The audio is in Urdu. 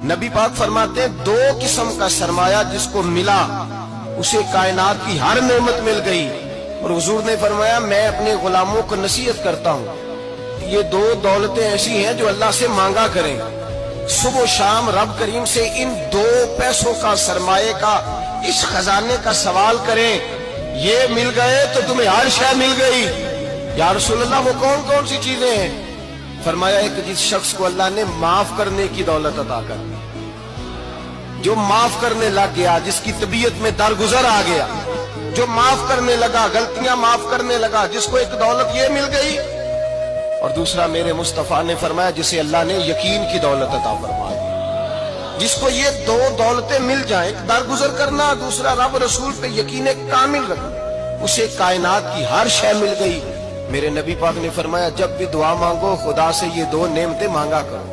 نبی پاک فرماتے ہیں 2 قسم کا سرمایہ جس کو ملا اسے کائنات کی ہر نعمت مل گئی. اور حضور نے فرمایا میں اپنے غلاموں کو نصیحت کرتا ہوں یہ 2 دولتیں ایسی ہیں جو اللہ سے مانگا کریں. صبح و شام رب کریم سے ان 2 پیسوں کا سرمایے کا اس خزانے کا سوال کریں. یہ مل گئے تو تمہیں ہر شے مل گئی. یا رسول اللہ وہ کون کون سی چیزیں ہیں؟ فرمایا ایک جس شخص کو اللہ نے معاف کرنے کی دولت عطا کر دی، جو معاف کرنے لگ گیا، جس کی طبیعت میں درگزر آ گیا، جو معاف کرنے لگا، غلطیاں معاف کرنے لگا، جس کو ایک دولت یہ مل گئی. اور دوسرا میرے مصطفیٰ نے فرمایا جسے اللہ نے یقین کی دولت عطا فرما دی. جس کو یہ 2 دولتیں مل جائیں، ایک درگزر کرنا، دوسرا رب رسول پہ یقین کامل رکھنا، اسے کائنات کی ہر شے مل گئی. میرے نبی پاک نے فرمایا جب بھی دعا مانگو خدا سے یہ 2 نعمتیں مانگا کرو.